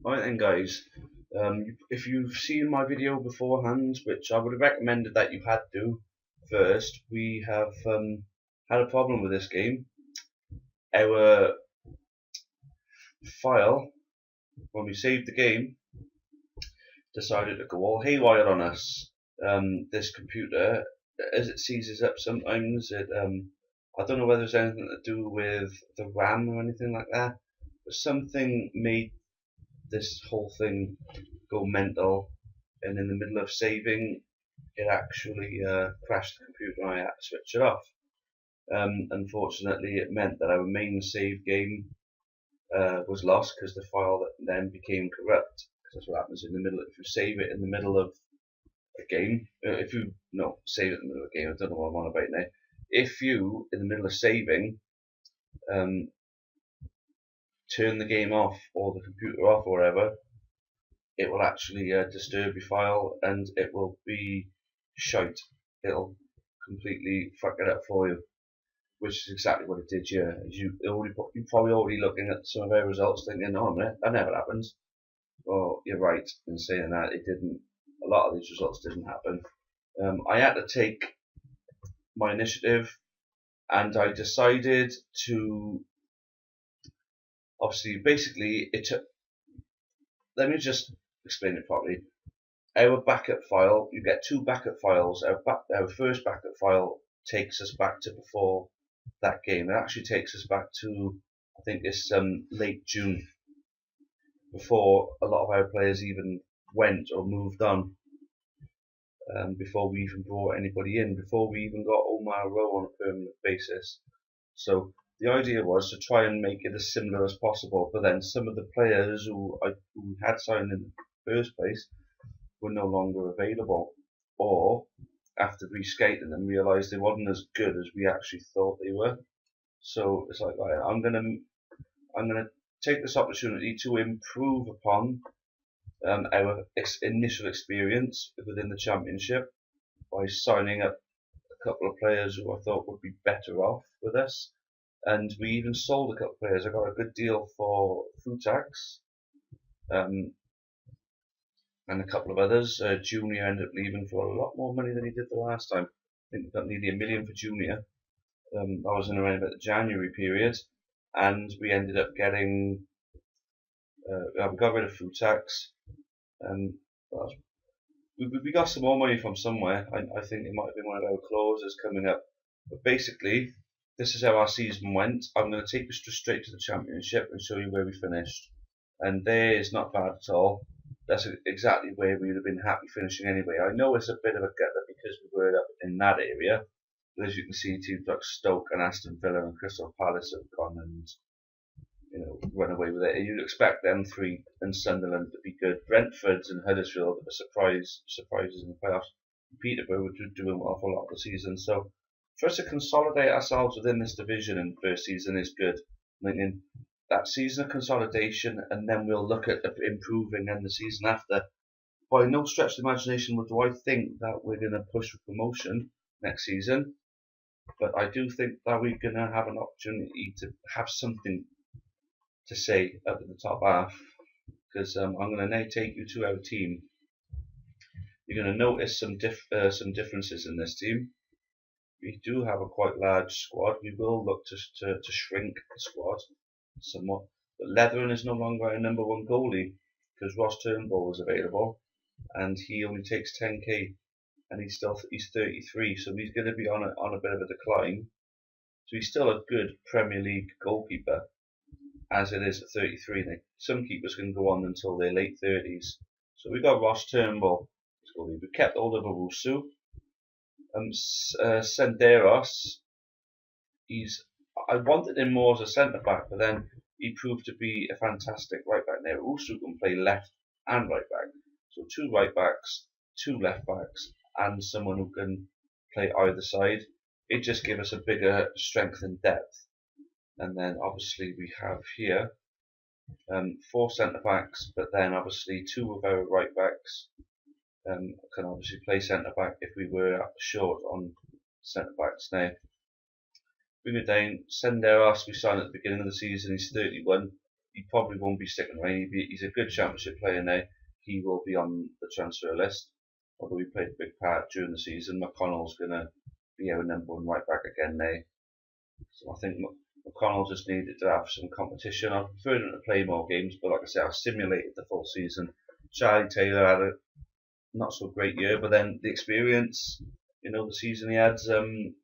Right then, guys. If you've seen my video beforehand, which I would have recommended that you had to first, we have had a problem with this game. Our file, when we saved the game, decided to go all haywire on us. This computer, as it seizes up sometimes, I don't know whether it's anything to do with the RAM or anything like that, but something made this whole thing go mental, and in the middle of saving, it actually crashed the computer and I had to switch it off. Unfortunately, it meant that our main save game was lost because the file that then became corrupt. Because that's what happens in the middle. If you save it in the middle of a game, if you no save it in the middle of a game, I don't know what I'm on about now. If you in the middle of saving um, turn the game off or the computer off or whatever, it will actually disturb your file and it will be shite. It'll completely fuck it up for you, which is exactly what it did here. You're probably already looking at some of our results thinking, oh man, that never happens. Well, you're right in saying that. It didn't. A lot of these results didn't happen. I had to take my initiative and I decided to, obviously, basically, it took, let me just explain it properly. Our backup file, you get two backup files. Our first backup file takes us back to before that game. It actually takes us back to, I think it's late June, before a lot of our players even went or moved on, before we even brought anybody in, before we even got Omar Rowe on a permanent basis. So the idea was to try and make it as similar as possible, but then some of the players who had signed in the first place were no longer available, or after reskating them, realised they wasn't as good as we actually thought they were. So it's like, right, I'm gonna take this opportunity to improve upon our initial experience within the championship by signing up a couple of players who I thought would be better off with us. And we even sold a couple of players. I got a good deal for Futax, um, and a couple of others. Junior ended up leaving for a lot more money than he did the last time. I think we got nearly $1 million for Junior. That was in around about the January period, and we ended up getting. We got rid of Futax, and we got some more money from somewhere. I think it might have been one of our clauses coming up. But basically, this is how our season went. I'm going to take you straight to the championship and show you where we finished. And there is not bad at all. That's exactly where we would have been happy finishing anyway. I know it's a bit of a gutter because we were up in that area. But as you can see, teams like Stoke and Aston Villa and Crystal Palace have gone and run away with it. You'd expect them three and Sunderland to be good. Brentford and Huddersfield are surprises in the playoffs. Peterborough were doing well for a lot of the season. So for us to consolidate ourselves within this division in the first season is good. I'm thinking that season of consolidation, and then we'll look at improving in the season after. By no stretch of the imagination do I think that we're going to push for promotion next season, but I do think that we're going to have an opportunity to have something to say up at the top half, because I'm going to now take you to our team. You're going to notice some differences in this team. We do have a quite large squad. We will look to shrink the squad somewhat. But Leathern is no longer our number one goalie because Ross Turnbull is available, and he only takes 10k, and he's 33, so he's going to be on a bit of a decline. So he's still a good Premier League goalkeeper, as it is at 33. Now, some keepers can go on until their late 30s. So we got Ross Turnbull. We kept hold of Owusu. Senderos. I wanted him more as a centre back, but then he proved to be a fantastic right back. Now Owusu can play left and right back, so two right backs, two left backs, and someone who can play either side. It just gives us a bigger strength and depth. And then obviously we have here 4 centre backs, but then obviously 2 of our right backs can obviously play centre back if we were short on centre backs. Now, bring it down. Senderos, we signed at the beginning of the season. He's 31. he probably won't be sticking around. He's a good championship player now. He will be on the transfer list. Although he played a big part during the season, McConnell's going to be our number one right back again now. So I think McConnell just needed to have some competition. I preferred him to play more games, but like I said, I simulated the full season. Charlie Taylor had a not so great year, but then the experience, the season he had,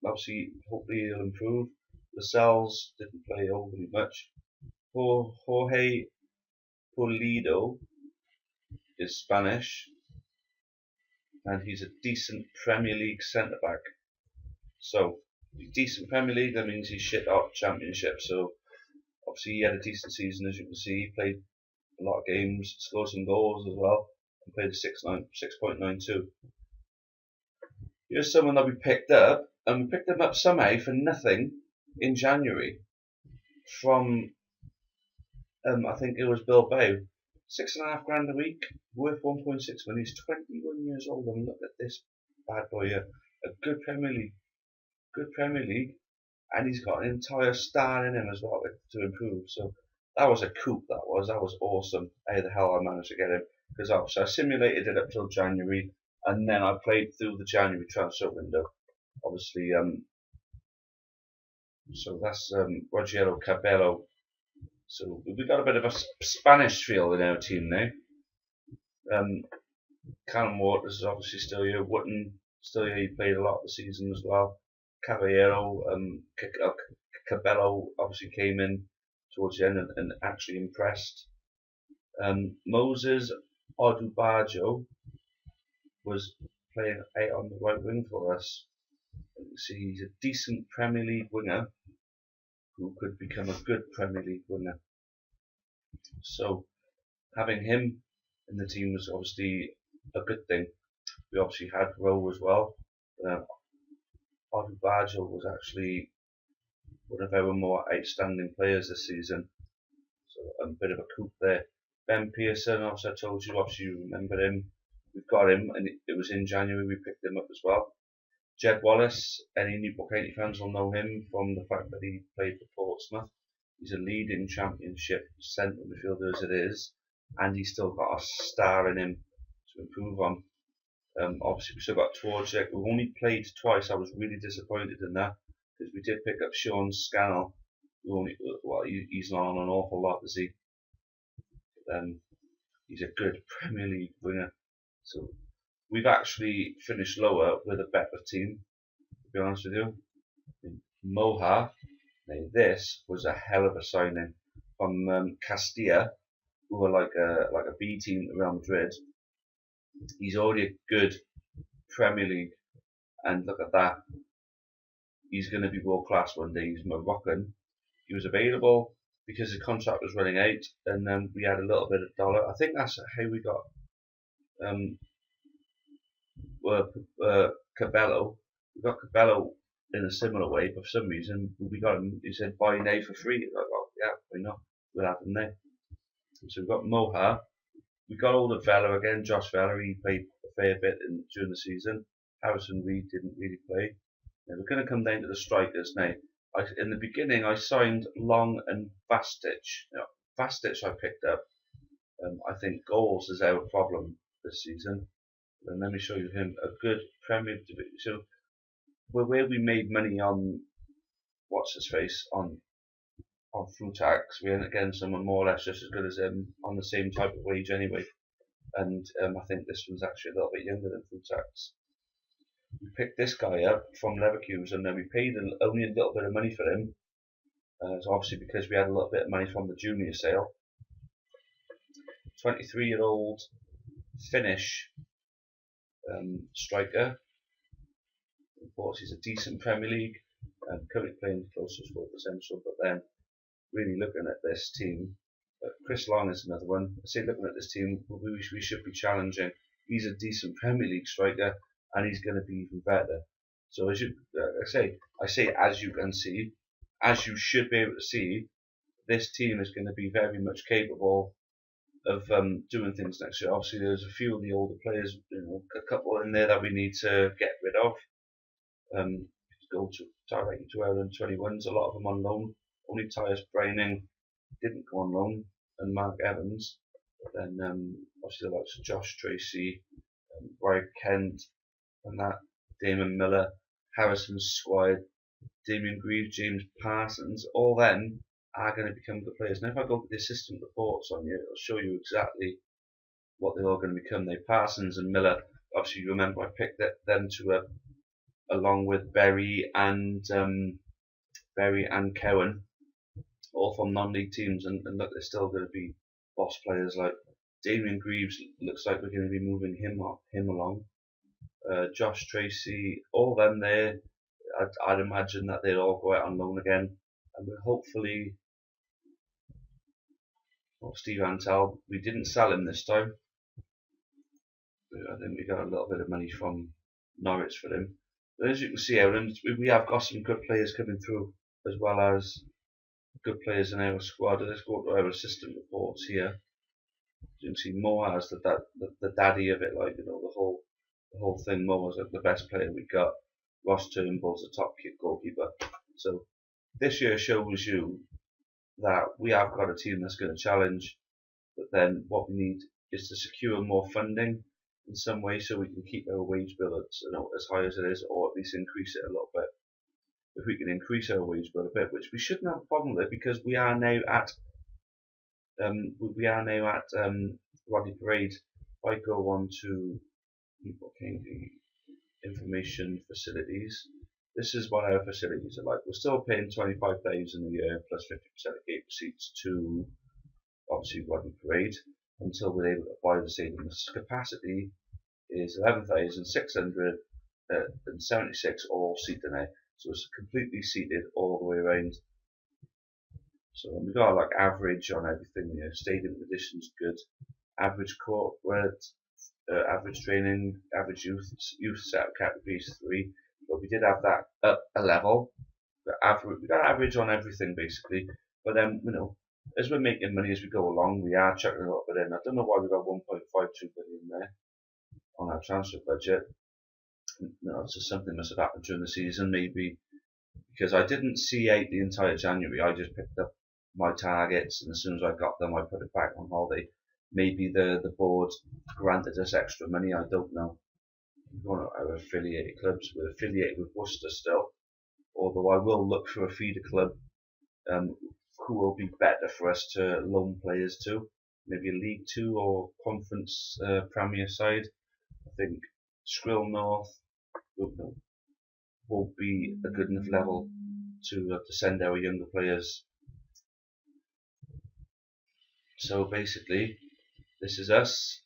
obviously, hopefully he'll improve. Lascelles didn't play overly much. Jorge Pulido is Spanish, and he's a decent Premier League centre back. So, decent Premier League, that means he's shit out Championship. So, obviously, he had a decent season, as you can see. He played a lot of games, scored some goals as well, and played a 6.92. Here's someone that we picked up, and we picked him up somehow for nothing in January from, I think it was Bilbao. £6.5 grand a week, worth 1.6 million. He's 21 years old, and look at this bad boy here. A good Premier League, and he's got an entire star in him as well to improve. So that was a coup. That was awesome. How the hell I managed to get him? Because obviously I simulated it up till January, and then I played through the January transfer window. Obviously, so that's Rogero Cabello. So we've got a bit of a Spanish feel in our team now. Callum Waters is obviously still here. Wotton still here. He played a lot of the season as well. Caballero, Cabello obviously came in towards the end and actually impressed. Moses Odubajo was playing out on the right wing for us. You see, he's a decent Premier League winger who could become a good Premier League winger. So having him in the team was obviously a good thing. We obviously had Rowe as well. Odubajo was actually one of our more outstanding players this season. So a bit of a coup there. Ben Pearson, obviously I told you, obviously you remember him. We've got him, and it was in January we picked him up as well. Jed Wallace, any Newport County fans will know him from the fact that he played for Portsmouth. He's a leading Championship centre midfielder as it is, and he's still got a star in him to improve on. Obviously, we still got Twarczyk. We've only played twice. I was really disappointed in that because we did pick up Sean Scannell. He's not on an awful lot, is he? He's a good Premier League winger. So we've actually finished lower with a better team, to be honest with you. Moha, now this was a hell of a signing from Castilla, who were like a B team at Real Madrid. He's already a good Premier League, and look at that. He's going to be world class one day. He's Moroccan. He was available because his contract was running out, and then we had a little bit of dollar. I think that's how we got Cabello. We got Cabello in a similar way, but for some reason we got him. He said buy now for free. Like, oh yeah, why not? We'll have him now. So we've got Moha. We got older Vela again. Josh Vela. He played a fair bit during the season. Harrison Reed didn't really play. Now we're going to come down to the strikers now. In the beginning, I signed Long and Vastic. Vastic I picked up. I think goals is our problem this season. And let me show you him. A good Premier Division. So where we made money on what's his face on Frutax, we ended up getting someone more or less just as good as him on the same type of wage anyway. And I think this one's actually a little bit younger than Frutax. We picked this guy up from Leverkusen, and then we paid only a little bit of money for him. So obviously because we had a little bit of money from the junior sale. 23-year-old Finnish striker. Of course, he's a decent Premier League, currently playing closest for potential, but then really looking at this team, Chris Long is another one. I say looking at this team, we should be challenging. He's a decent Premier League striker, and he's going to be even better. So as you, I say as you can see, as you should be able to see, this team is going to be very much capable of doing things next year. Obviously, there's a few of the older players, a couple in there that we need to get rid of. Go to directly to our 21s. A lot of them on loan. Only Tyus Braining didn't go on loan. and Mark Evans. But then obviously the likes of Josh Tracy, Ryan Kent, and that Damon Miller, Harrison Squire, Damien Greaves, James Parsons, all them are going to become good players. Now if I go to the assistant reports on you, it'll show you exactly what they're all going to become. They Parsons and Miller, obviously you remember I picked them to along with Berry and Cowan, all from non-league teams, and look, they're still going to be boss players. Like Damien Greaves looks like we're going to be moving him along. Josh Tracy, all them there, I'd imagine that they'll all go out on loan again, and we'll hopefully. Well, Steve Antel, we didn't sell him this time. I think we got a little bit of money from Norwich for him. But as you can see, Aaron, we have got some good players coming through, as well as good players in our squad. Let's go to our assistant reports here. You can see Mo as the daddy of it, like, you know, the whole thing. Mo was the best player we got. Ross Turnbull's the top goalkeeper. So this year shows you that we have got a team that's going to challenge, but then what we need is to secure more funding in some way so we can keep our wage bill as high as it is, or at least increase it a little bit. If we can increase our wage bill a bit, which we shouldn't have a problem with, because we are now at Rodney Parade. If I go on to Newport Kingsley information facilities, this is what our facilities are like. We're still paying 25,000 a year plus 50% of gate receipts to obviously Rodney Parade until we're able to buy the stadium. The capacity is 11,676 all seated now, so it's completely seated all the way around. So we've got like average on everything here. Stadium conditions good, average corporate, average training, average youth set categories 3. But we did have that up a level. We got average on everything basically. But then, you know, as we're making money as we go along, we are chucking a little bit in. I don't know why we got 1.52 billion there on our transfer budget. You know, it's just something must have happened during the season, maybe because I didn't see out the entire January. I just picked up my targets, and as soon as I got them, I put it back on holiday. Maybe the board granted us extra money. I don't know. One of our affiliated clubs. We're affiliated with Worcester still, although I will look for a feeder club who will be better for us to loan players to, maybe a League 2 or Conference Premier side. I think Skrill North will be a good enough level to send our younger players. So basically, this is us,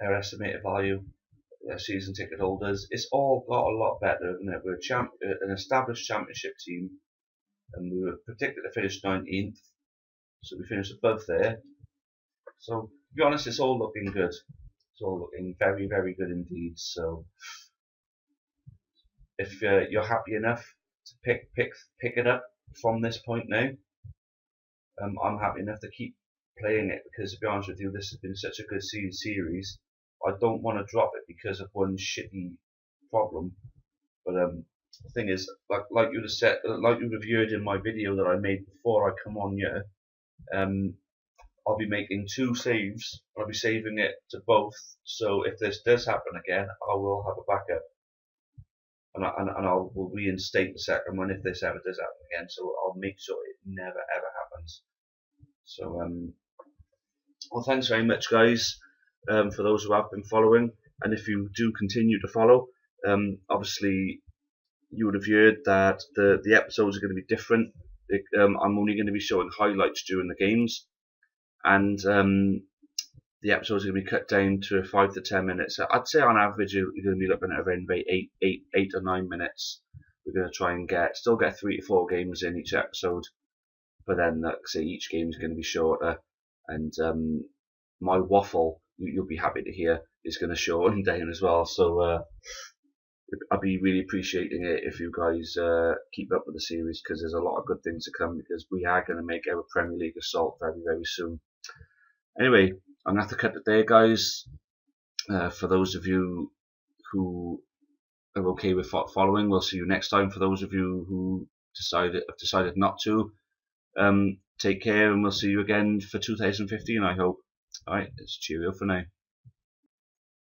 our estimated value, our season ticket holders. It's all got a lot better, isn't it? We're an established championship team, and we were predicted to finish 19th, so we finished above there. So to be honest, it's all looking good. It's all looking very, very good indeed. So if you're happy enough to pick it up from this point now, I'm happy enough to keep playing it, because to be honest with you, this has been such a good series. I don't want to drop it because of one shitty problem. But the thing is, like you just said, like you reviewed in my video that I made before I come on here, I'll be making 2 saves. I'll be saving it to both. So if this does happen again, I will have a backup, and I will reinstate the second one if this ever does happen again. So I'll make sure it never ever happens. So well, thanks very much, guys, for those who have been following, and if you do continue to follow, obviously you would have heard that the episodes are going to be different. I'm only going to be showing highlights during the games, and the episodes are going to be cut down to 5 to 10 minutes. So I'd say on average you're going to be looking at around about 8 or 9 minutes. We're going to try and still get 3 to 4 games in each episode, but then like say each game is going to be shorter, and my waffle, you'll be happy to hear, is going to shorten down as well. So I'd be really appreciating it if you guys keep up with the series, because there's a lot of good things to come, because we are going to make our Premier League assault very, very soon. Anyway, I'm going to have to cut it there, guys. For those of you who are okay with following, we'll see you next time. For those of you who have decided not to, take care, and we'll see you again for 2015, I hope. Alright, it's cheerio for now.